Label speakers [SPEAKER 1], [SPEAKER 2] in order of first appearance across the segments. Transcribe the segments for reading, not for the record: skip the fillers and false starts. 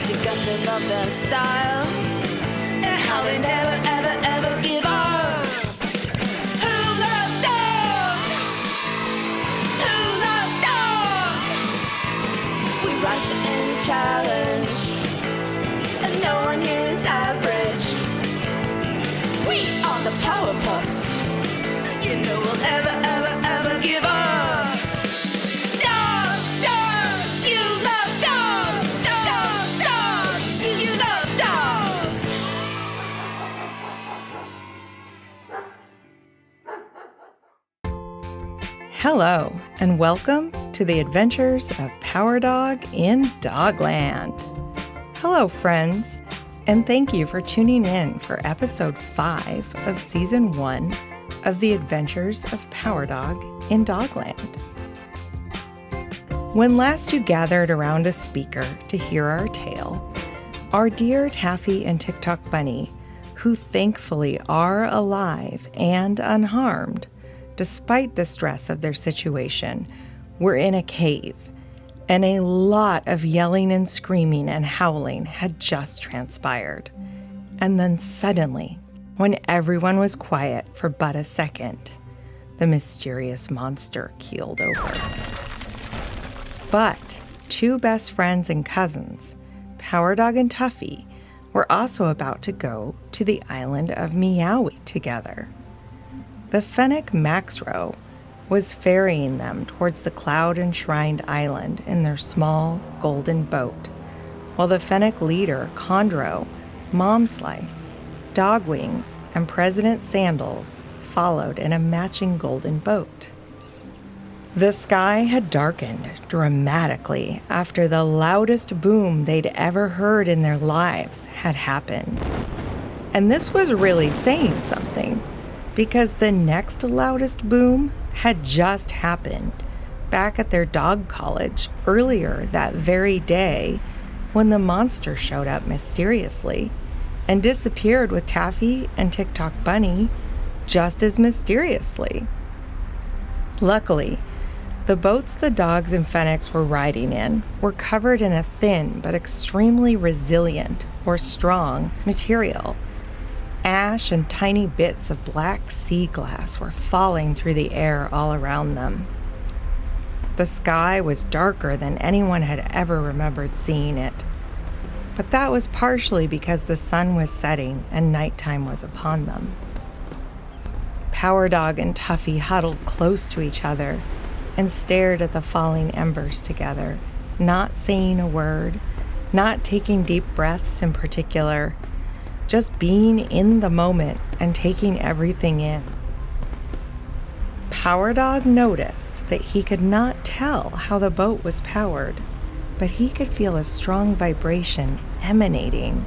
[SPEAKER 1] You got to love their style and how they never, ever, ever give up. Who loves dogs? Who loves dogs? We rise to any challenge, and no one here is average. We are the Power Pups. You know we'll ever, ever, ever give up. Dogs, dogs, you love dogs. Dogs, dogs, you love dogs.
[SPEAKER 2] Hello, and welcome to the adventures of Power Dog in Dogland. Hello, friends, and thank you for tuning in for episode 5 of season 1 of the adventures of Power Dog in Dogland. When last you gathered around a speaker to hear our tale, our dear Taffy and TikTok Bunny, who thankfully are alive and unharmed, despite the stress of their situation, were in a cave, and a lot of yelling and screaming and howling had just transpired. And then suddenly, when everyone was quiet for but a second, the mysterious monster keeled over. But 2 best friends and cousins, Power Dog and Tuffy, were also about to go to the island of Meowie together. The fennec Maxrow was ferrying them towards the cloud-enshrined island in their small golden boat, while the fennec leader Chondro, Mom Slice, Dog Wings, and President Sandals followed in a matching golden boat. The sky had darkened dramatically after the loudest boom they'd ever heard in their lives had happened. And this was really saying something, because the next loudest boom had just happened back at their dog college earlier that very day when the monster showed up mysteriously and disappeared with Taffy and TikTok Bunny just as mysteriously. Luckily, the boats the dogs and fennecs were riding in were covered in a thin but extremely resilient or strong material. Ash and tiny bits of black sea glass were falling through the air all around them. The sky was darker than anyone had ever remembered seeing it, but that was partially because the sun was setting and nighttime was upon them. Power Dog and Tuffy huddled close to each other and stared at the falling embers together, not saying a word, not taking deep breaths in particular, just being in the moment and taking everything in. Power Dog noticed that he could not tell how the boat was powered, but he could feel a strong vibration emanating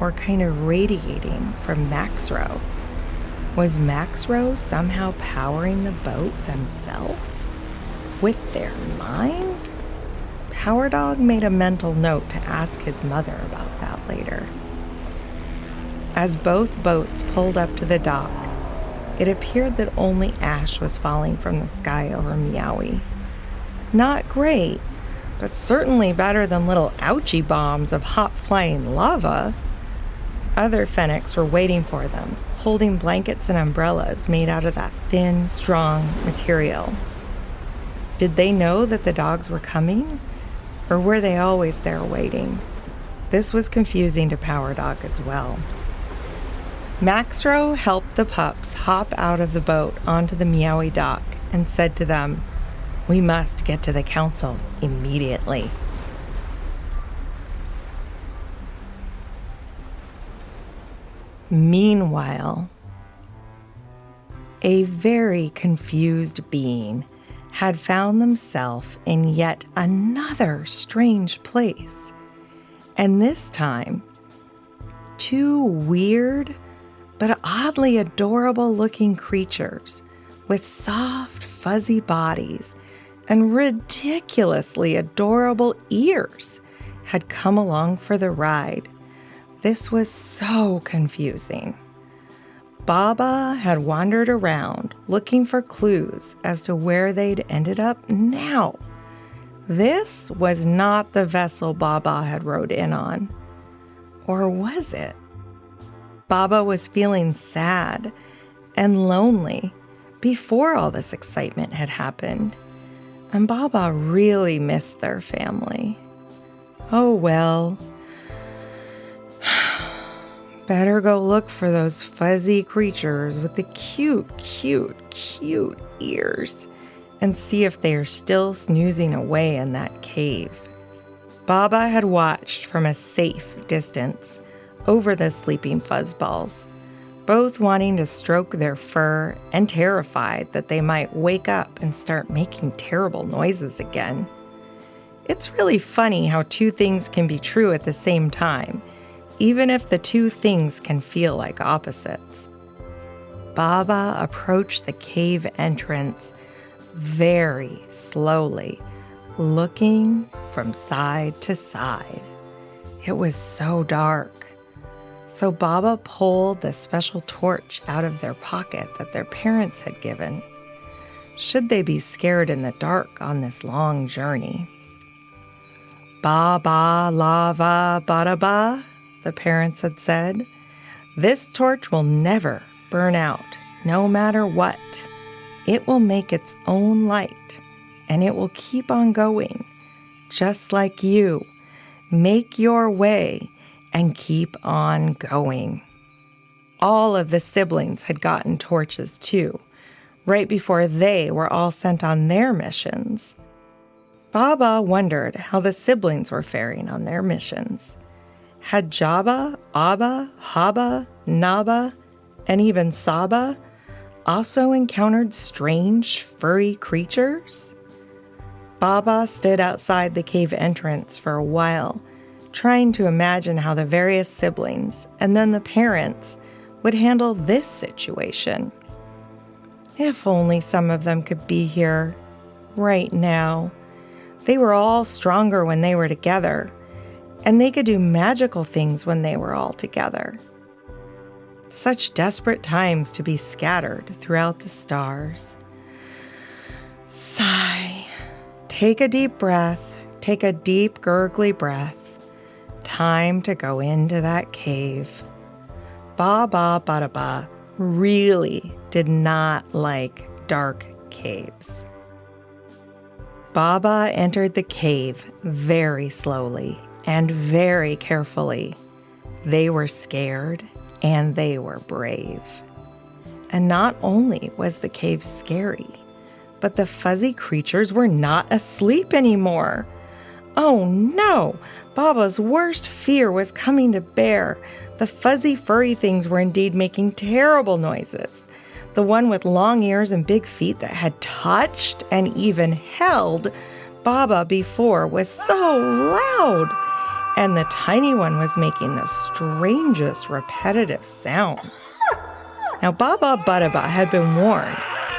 [SPEAKER 2] or kind of radiating from Maxrow. Was Maxrow somehow powering the boat themselves? With their mind? Power Dog made a mental note to ask his mother about that later. As both boats pulled up to the dock, it appeared that only ash was falling from the sky over Meowie. Not great, but certainly better than little ouchie bombs of hot flying lava. Other fennecs were waiting for them, holding blankets and umbrellas made out of that thin, strong material. Did they know that the dogs were coming? Or were they always there waiting? This was confusing to Power Dog as well. Maxrow helped the pups hop out of the boat onto the Meowie dock and said to them, "We must get to the council immediately." Meanwhile, a very confused being had found themselves in yet another strange place. And this time, 2 weird but oddly adorable looking creatures with soft, fuzzy bodies and ridiculously adorable ears had come along for the ride. This was so confusing. Baba had wandered around looking for clues as to where they'd ended up now. This was not the vessel Baba had rode in on. Or was it? Baba was feeling sad and lonely before all this excitement had happened, and Baba really missed their family. Oh well. Better go look for those fuzzy creatures with the cute, cute, cute ears and see if they are still snoozing away in that cave. Baba had watched from a safe distance over the sleeping fuzzballs, both wanting to stroke their fur and terrified that they might wake up and start making terrible noises again. It's really funny how two things can be true at the same time, even if the two things can feel like opposites. Baba approached the cave entrance very slowly, looking from side to side. It was so dark. So Baba pulled the special torch out of their pocket that their parents had given. Should they be scared in the dark on this long journey? Ba ba la va ba da ba, the parents had said. This torch will never burn out, no matter what. It will make its own light, and it will keep on going, just like you. Make your way and keep on going. All of the siblings had gotten torches too, right before they were all sent on their missions. Baba wondered how the siblings were faring on their missions. Had Jabba, Abba, Haba, Naba, and even Saba also encountered strange, furry creatures? Baba stood outside the cave entrance for a while, trying to imagine how the various siblings and then the parents would handle this situation. If only some of them could be here right now. They were all stronger when they were together, and they could do magical things when they were all together. Such desperate times to be scattered throughout the stars. Sigh. Take a deep breath. Take a deep, gurgly breath. Time to go into that cave. Ba ba ba da ba really did not like dark caves. Baba entered the cave very slowly and very carefully. They were scared and they were brave. And not only was the cave scary, but the fuzzy creatures were not asleep anymore. Oh no! Baba's worst fear was coming to bear. The fuzzy furry things were indeed making terrible noises. The one with long ears and big feet that had touched and even held Baba before was so loud. And the tiny one was making the strangest repetitive sounds. Now Baba Butaba had been warned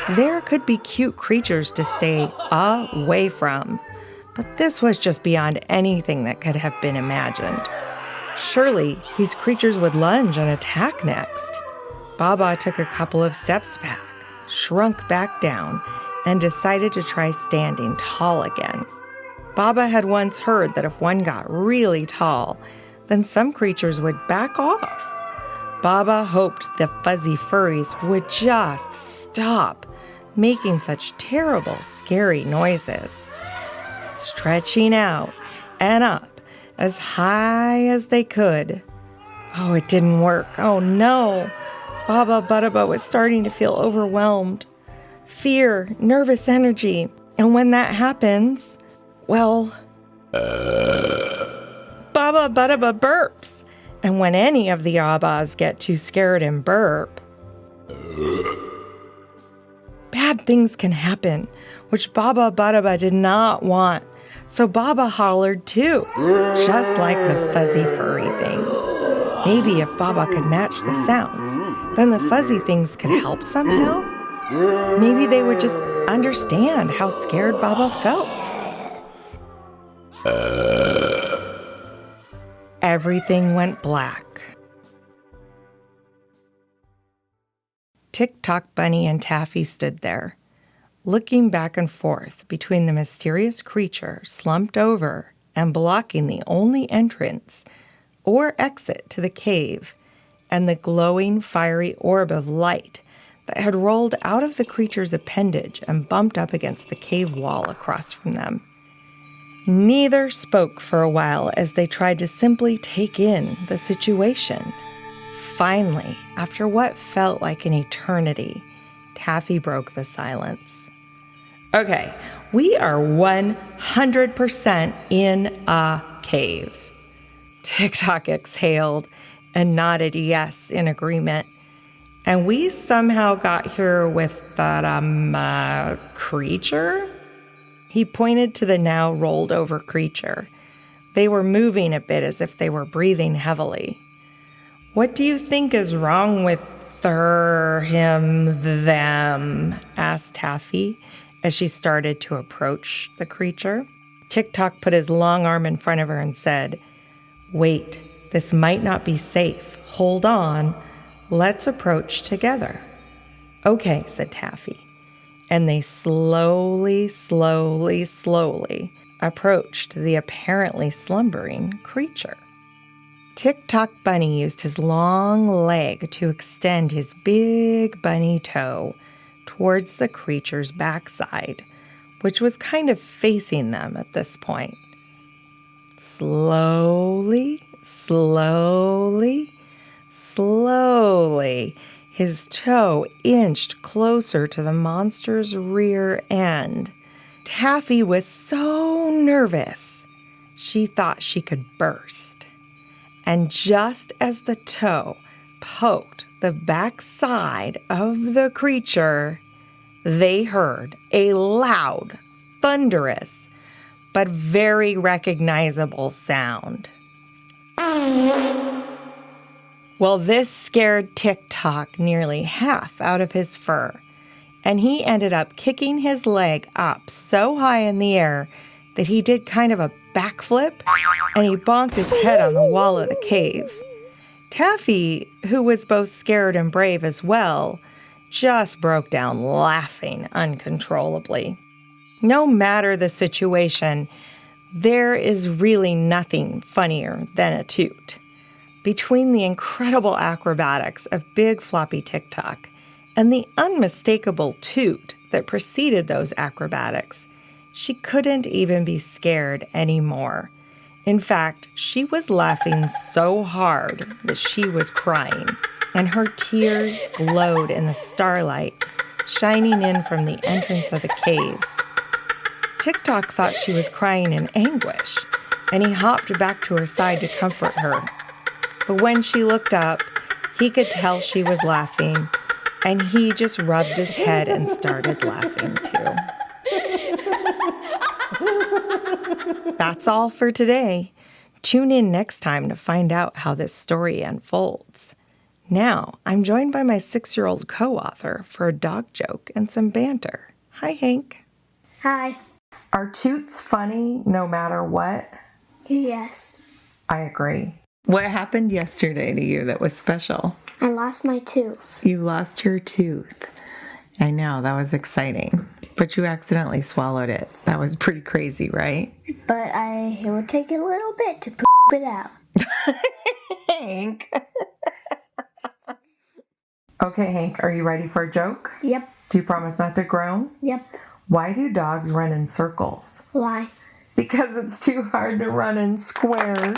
[SPEAKER 2] there could be cute creatures to stay away from. But this was just beyond anything that could have been imagined. Surely these creatures would lunge and attack next. Baba took a couple of steps back, shrunk back down, and decided to try standing tall again. Baba had once heard that if one got really tall, then some creatures would back off. Baba hoped the fuzzy furries would just stop making such terrible, scary noises. Stretching out and up as high as they could. Oh, it didn't work. Oh no. Baba Butaba was starting to feel overwhelmed. Fear, nervous energy. And when that happens, well, Baba Butaba burps. And when any of the Abbas get too scared and burp, bad things can happen, which Baba Butaba did not want. So Baba hollered too, just like the fuzzy furry things. Maybe if Baba could match the sounds, then the fuzzy things could help somehow. Maybe they would just understand how scared Baba felt. Everything went black. Tick-Tock Bunny and Taffy stood there, looking back and forth between the mysterious creature slumped over and blocking the only entrance or exit to the cave, and the glowing, fiery orb of light that had rolled out of the creature's appendage and bumped up against the cave wall across from them. Neither spoke for a while as they tried to simply take in the situation. Finally, after what felt like an eternity, Taffy broke the silence. Okay, we are 100% in a cave. TikTok exhaled and nodded yes in agreement. And we somehow got here with that, creature? He pointed to the now rolled over creature. They were moving a bit as if they were breathing heavily. What do you think is wrong with them? Asked Taffy as she started to approach the creature. TikTok put his long arm in front of her and said, "Wait, this might not be safe. Hold on. Let's approach together." "Okay," said Taffy. And they slowly approached the apparently slumbering creature. TikTok Bunny used his long leg to extend his big bunny toe towards the creature's backside, which was kind of facing them at this point. Slowly, his toe inched closer to the monster's rear end. Taffy was so nervous, she thought she could burst. And just as the toe poked the backside of the creature, they heard a loud, thunderous, but very recognizable sound. Well, this scared TikTok nearly half out of his fur, and he ended up kicking his leg up so high in the air that he did kind of a backflip, and he bonked his head on the wall of the cave. Taffy, who was both scared and brave as well, just broke down laughing uncontrollably. No matter the situation, there is really nothing funnier than a toot. Between the incredible acrobatics of Big Floppy TikTok and the unmistakable toot that preceded those acrobatics, she couldn't even be scared anymore. In fact, she was laughing so hard that she was crying, and her tears glowed in the starlight shining in from the entrance of the cave. TikTok thought she was crying in anguish, and he hopped back to her side to comfort her. But when she looked up, he could tell she was laughing, and he just rubbed his head and started laughing too. That's all for today. Tune in next time to find out how this story unfolds. Now, I'm joined by my 6-year-old co-author for a dog joke and some banter. Hi, Hank.
[SPEAKER 3] Hi.
[SPEAKER 2] Are toots funny no matter what?
[SPEAKER 3] Yes.
[SPEAKER 2] I agree. What happened yesterday to you that was special?
[SPEAKER 3] I lost my tooth.
[SPEAKER 2] You lost your tooth. I know, that was exciting. But you accidentally swallowed it. That was pretty crazy, right?
[SPEAKER 3] But it would take a little bit to poop it out.
[SPEAKER 2] Hank. Okay, Hank, are you ready for a joke?
[SPEAKER 3] Yep.
[SPEAKER 2] Do you promise not to groan?
[SPEAKER 3] Yep.
[SPEAKER 2] Why do dogs run in circles?
[SPEAKER 3] Why?
[SPEAKER 2] Because it's too hard to run in squares.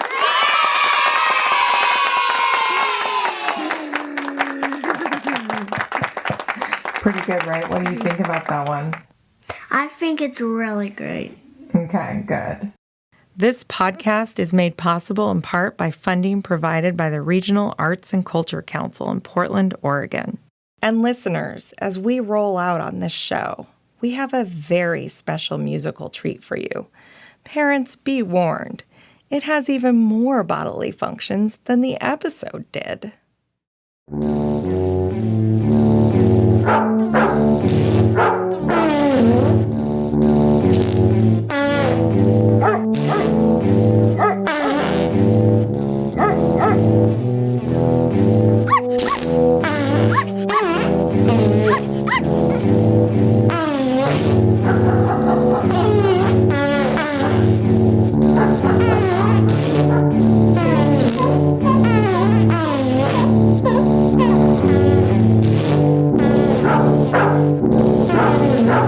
[SPEAKER 2] Pretty good, right? What do you think about that one?
[SPEAKER 3] I think it's really great.
[SPEAKER 2] Okay, good. This podcast is made possible in part by funding provided by the Regional Arts and Culture Council in Portland, Oregon. And listeners, as we roll out on this show, we have a very special musical treat for you. Parents, be warned. It has even more bodily functions than the episode did.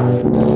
[SPEAKER 3] off.